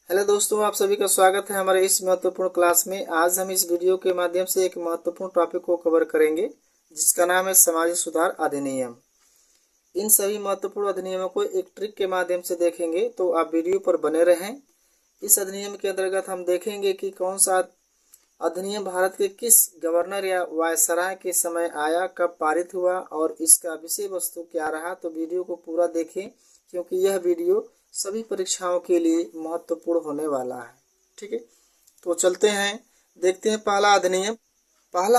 Hello दोस्तों, आप सभी का स्वागत है हमारे इस महत्वपूर्ण क्लास में। आज हम इस वीडियो के माध्यम से एक महत्वपूर्ण टॉपिक को कवर करेंगे जिसका नाम है सामाजिक सुधार अधिनियम। इन सभी महत्वपूर्ण अधिनियमों को एक ट्रिक के माध्यम से देखेंगे, तो आप वीडियो पर बने रहें। इस अधिनियम के अंतर्गत हम देखेंगे कि कौन सा अधिनियम भारत के किस गवर्नर या वायसराय के समय आया, कब पारित हुआ और इसका विषय वस्तु क्या रहा। तो वीडियो को पूरा देखें क्योंकि यह वीडियो सभी परीक्षाओं के लिए महत्वपूर्ण होने वाला है। ठीक है, तो चलते हैं, देखते हैं पहला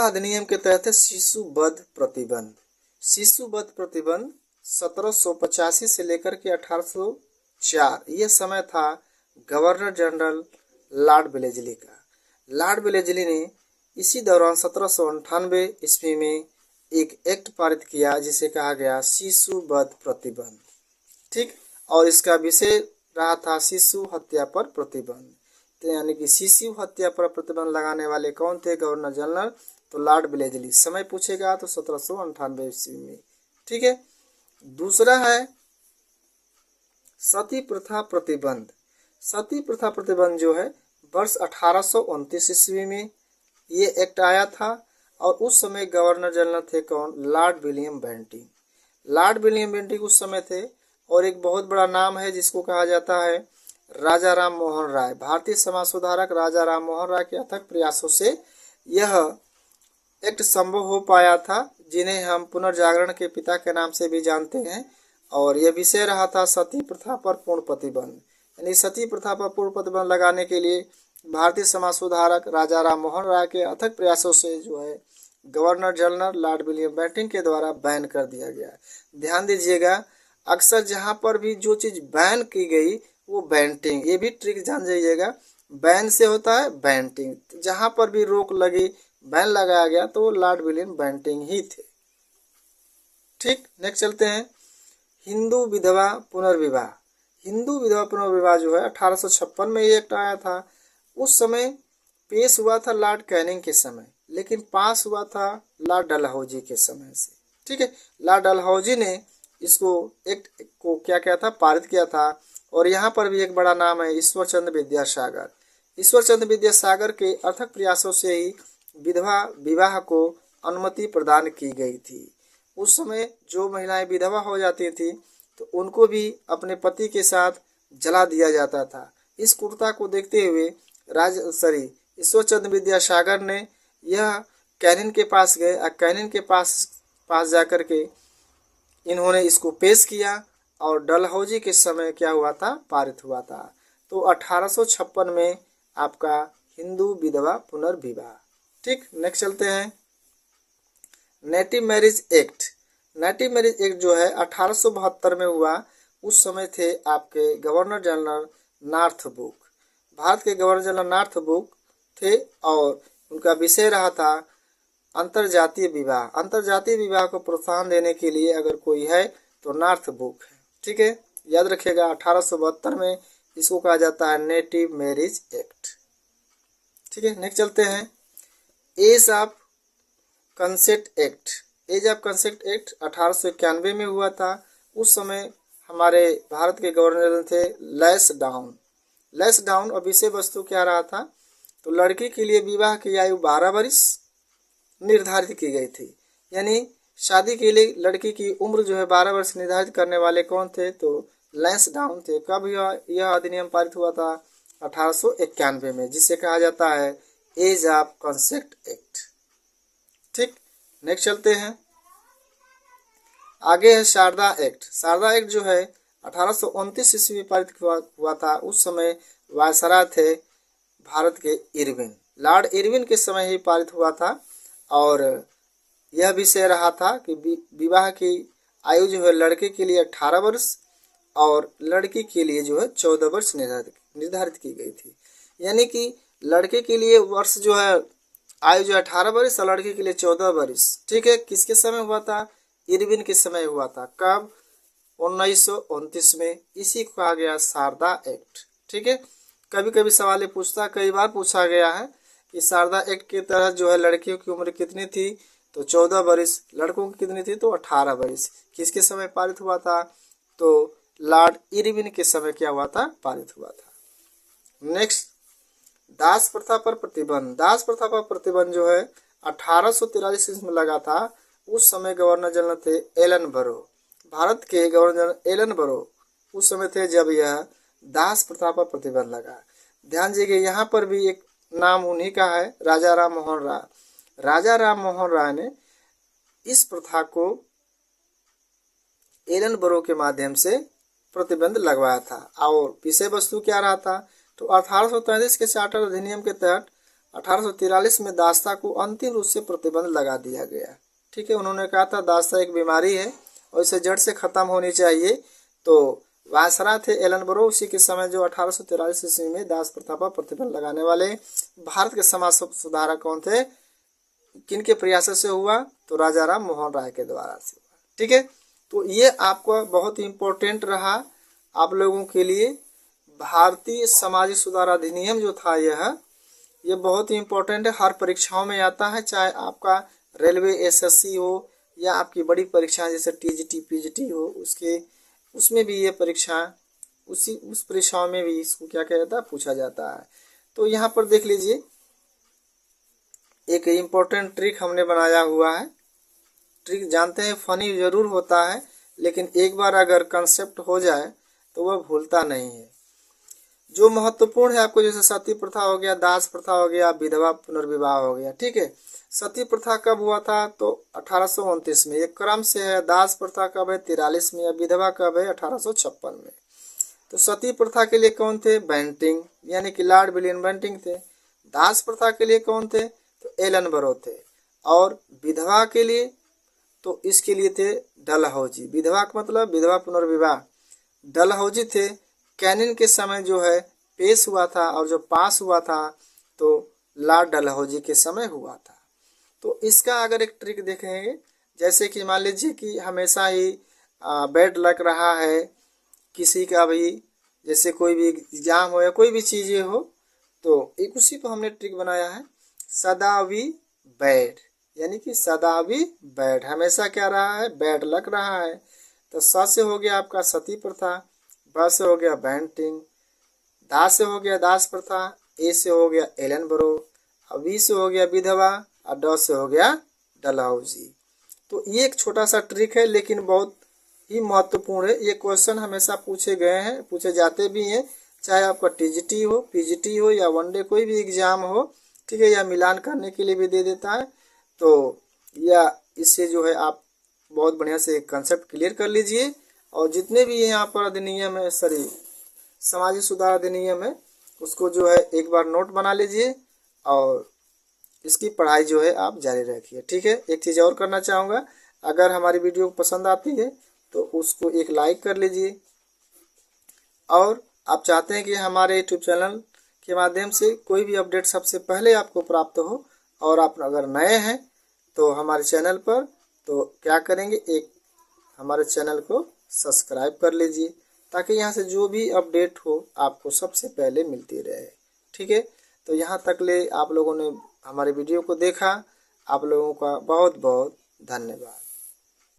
अधिनियम के तहत है शिशु वध प्रतिबंध। शिशु वध प्रतिबंध 1785 से लेकर के 1804 यह समय था गवर्नर जनरल लॉर्ड वेलेस्ली का। लॉर्ड वेलेस्ली ने इसी दौरान 1798 ईस्वी में एक एक्ट पारित किया जिसे कहा गया शिशु वध प्रतिबंध। ठीक, और इसका विषय रहा था शिशु हत्या पर प्रतिबंध। तो यानी कि शिशु हत्या पर प्रतिबंध लगाने वाले कौन थे? गवर्नर जनरल, तो लॉर्ड वेलेस्ली। समय पूछेगा तो 1798 ईस्वी में। ठीक है, दूसरा है सती प्रथा प्रतिबंध। सती प्रथा प्रतिबंध जो है वर्ष 1829 ईस्वी में ये एक्ट आया था और उस समय गवर्नर जनरल थे कौन? Lord William Bentinck. Lord William Bentinck उस समय थे। और एक बहुत बड़ा नाम है जिसको कहा जाता है राजा राम मोहन राय। भारतीय समाज सुधारक राजा राम मोहन राय के अथक प्रयासों से यह एक्ट संभव हो पाया था, जिन्हें हम पुनर्जागरण के पिता के नाम से भी जानते हैं। और यह विषय रहा था सती प्रथा पर पूर्ण प्रतिबंध। यानी सती प्रथा पर पूर्ण प्रतिबंध लगाने के लिए भारतीय समाज सुधारक राजा राम मोहन राय के अथक प्रयासों से जो है governor general lord William Bentinck के द्वारा बैन कर दिया गया। ध्यान दीजिएगा, अक्सर जहां पर भी जो चीज बैन की गई वो बेंटिंग, ये भी ट्रिक जान जाइएगा, बैन से होता है बेंटिंग। जहां पर भी रोक लगी, बैन लगाया गया, तो वो लॉर्ड विलियम बेंटिंग ही थे। ठीक, नेक्स्ट चलते हैं हिंदू विधवा पुनर्विवाह। हिंदू विधवा पुनर्विवाह जो है 1856 में ये एक्ट आया था। उस समय पेश हुआ था लॉर्ड कैनिंग के समय, लेकिन पास हुआ था लॉर्ड डलहौजी के समय से। ठीक है, लॉर्ड डलहौजी ने इसको एक्ट को क्या था, पारित किया था। और यहाँ पर भी एक बड़ा नाम है ईश्वर चंद्र विद्यासागर। ईश्वर चंद्र विद्यासागर के अथक प्रयासों से ही विधवा विवाह को अनुमति प्रदान की गई थी। उस समय जो महिलाएं विधवा हो जाती थी तो उनको भी अपने पति के साथ जला दिया जाता था। इस कुर्ता को देखते हुए ईश्वर चंद्र विद्यासागर ने यह कैनिन के पास गए और कैनिन के पास जाकर के इन्होंने इसको पेश किया और डलहौजी के समय क्या हुआ था, पारित हुआ था। तो 1856 में आपका हिंदू विधवा पुनर्विवाह। ठीक, नेक्स्ट चलते हैं native marriage act. Native marriage act जो है 1872 में हुआ। उस समय थे आपके गवर्नर जनरल नॉर्थब्रुक। भारत के गवर्नर जनरल नॉर्थब्रुक थे और उनका विषय रहा था अंतरजातीय विवाह। अंतरजातीय विवाह को प्रोत्साहन देने के लिए अगर कोई है तो नॉर्थब्रुक है। ठीक है, याद रखिएगा 1872 में इसको कहा जाता है नेटिव मैरिज एक्ट। ठीक है, नेक्स्ट चलते हैं age of consent act. Age of consent act 1891 में हुआ था। उस समय हमारे भारत के गवर्नर थे लैंसडाउन। और विषय वस्तु क्या रहा था, तो लड़की के लिए विवाह की आयु 12 वर्ष निर्धारित की गई थी। यानी शादी के लिए लड़की की उम्र जो है 12 वर्ष निर्धारित करने वाले कौन थे, तो लैंसडाउन थे। कब यह अधिनियम पारित हुआ था? 1891 में, जिसे कहा जाता है एज ऑफ कंसेंट एक्ट। ठीक, नेक्स्ट चलते हैं, आगे है शारदा एक्ट। शारदा एक्ट जो है 1829 ईस्वी में पारित हुआ था। उस समय वायसराय थे भारत के इरविन। लॉर्ड इरविन के समय ही पारित हुआ था और यह विषय रहा था कि विवाह की आयु जो है लड़के के लिए 18 वर्ष और लड़की के लिए जो है 14 वर्ष निर्धारित की गई थी। यानी कि लड़के के लिए वर्ष जो है आयु जो 18 वर्ष और लड़की के लिए 14 वर्ष। ठीक है, किसके समय हुआ था? इरविन के समय हुआ था। कब? 1929 में। इसी को कहा गया शारदा एक्ट। ठीक है, कभी कभी सवाल पूछता, कई बार पूछा गया है कि शारदा एक्ट के तहत जो है लड़कियों की उम्र कितनी थी, तो 14 वर्ष, लड़कों की कितनी थी, तो 18 वर्ष। किसके समय पारित हुआ था? तो लॉर्ड इरविन के समय क्या हुआ था? पारित हुआ था। नेक्स्ट, दास प्रथा पर प्रतिबंध। दास प्रथा पर प्रतिबंध जो है 1843 ईस्वी में लगा था। उस समय गवर्नर जनरल थे एलन बरो। भारत के गवर्नर जनरल एलन बरो उस समय थे जब यह दास प्रथा पर प्रतिबंध लगा। ध्यान दीजिए, यहाँ पर भी एक नाम उन्हीं का है, राजा राम मोहन राय। राजा राम मोहन राय ने इस प्रथा को एलन बरो के माध्यम से प्रतिबंध लगवाया था। और विषय वस्तु क्या रहा था, तो 1833 के चार्टर अधिनियम के तहत 1843 में दासता को अंतिम रूप से प्रतिबंध लगा दिया गया। ठीक है, उन्होंने कहा था दासता एक बीमारी है और इसे जड़ से खत्म होनी चाहिए। तो वायसराय थे एलन बरो उसी के समय जो 1843 ईस्वी में दास प्रथा पर प्रतिबंध लगाने वाले। भारत के समाज सुधारक कौन थे, किनके प्रयासों से हुआ, तो राजा राम मोहन राय के द्वारा से हुआ। ठीक है, तो ये आपको बहुत ही इम्पोर्टेंट रहा आप लोगों के लिए। भारतीय सामाजिक सुधार अधिनियम जो था ये बहुत ही इम्पोर्टेंट है, हर परीक्षाओं में आता है, चाहे आपका रेलवे एसएससी हो या आपकी बड़ी परीक्षाएं जैसे टीजीटी पीजीटी हो, उसमें भी ये परीक्षा उस परीक्षाओं में भी इसको क्या किया जाता है, पूछा जाता है। तो यहाँ पर देख लीजिए, एक इम्पोर्टेंट ट्रिक हमने बनाया हुआ है। ट्रिक जानते हैं फनी जरूर होता है, लेकिन एक बार अगर कंसेप्ट हो जाए तो वह भूलता नहीं है। जो महत्वपूर्ण है आपको, जैसे सती प्रथा हो गया, दास प्रथा हो गया, विधवा पुनर्विवाह हो गया। ठीक है, सती प्रथा कब हुआ था, तो 1829 में। एक क्रम से है, दास प्रथा कब है, 43 में, या विधवा कब है, 1856 में। तो सती प्रथा के लिए कौन थे, बेंटिंक, यानी कि लॉर्ड विलियम बेंटिंक थे। दास प्रथा के लिए कौन थे, तो एलन बरो थे। और विधवा के लिए, तो इसके लिए थे डलहौजी। विधवा का मतलब विधवा पुनर्विवाह, डलहौजी थे। कैनिंग के समय जो है पेश हुआ था, और जो पास हुआ था तो लॉर्ड डलहौजी के समय हुआ था। तो इसका अगर एक ट्रिक देखेंगे, जैसे कि मान लीजिए कि हमेशा ही बैड लक रहा है किसी का भी, जैसे कोई भी एग्जाम हो या कोई भी चीज़ें हो, तो एक उसी को हमने ट्रिक बनाया है, सदावी बैड, यानी कि सदावी बैड, हमेशा क्या रहा है, बैड लक रहा है। तो स से हो गया आपका सती प्रथा, ब से हो गया बेंटिंक, दा से हो गया दास प्रथा, ए से हो गया एलन बरो, और वी से हो गया विधवा, और ड से हो गया डलहौजी। तो ये एक छोटा सा ट्रिक है, लेकिन बहुत ही महत्वपूर्ण है। ये क्वेश्चन हमेशा पूछे गए हैं, पूछे जाते भी हैं, चाहे आपका टीजीटी हो, पीजीटी हो, या वनडे कोई भी एग्जाम हो। ठीक है, या मिलान करने के लिए भी दे देता है। तो या इससे जो है आप बहुत बढ़िया से कंसेप्ट क्लियर कर लीजिए। और जितने भी यहाँ पर अधिनियम है, सामाजिक सुधार अधिनियम है, उसको जो है एक बार नोट बना लीजिए और इसकी पढ़ाई जो है आप जारी रखिए। ठीक है, एक चीज़ और करना चाहूँगा, अगर हमारी वीडियो पसंद आती है तो उसको एक लाइक कर लीजिए। और आप चाहते हैं कि हमारे यूट्यूब चैनल के माध्यम से कोई भी अपडेट सबसे पहले आपको प्राप्त हो, और आप अगर नए हैं तो हमारे चैनल पर, तो क्या करेंगे, एक हमारे चैनल को सब्सक्राइब कर लीजिए, ताकि यहाँ से जो भी अपडेट हो आपको सबसे पहले मिलती रहे। ठीक है, तो यहाँ तक ले आप लोगों ने हमारे वीडियो को देखा, आप लोगों का बहुत बहुत धन्यवाद।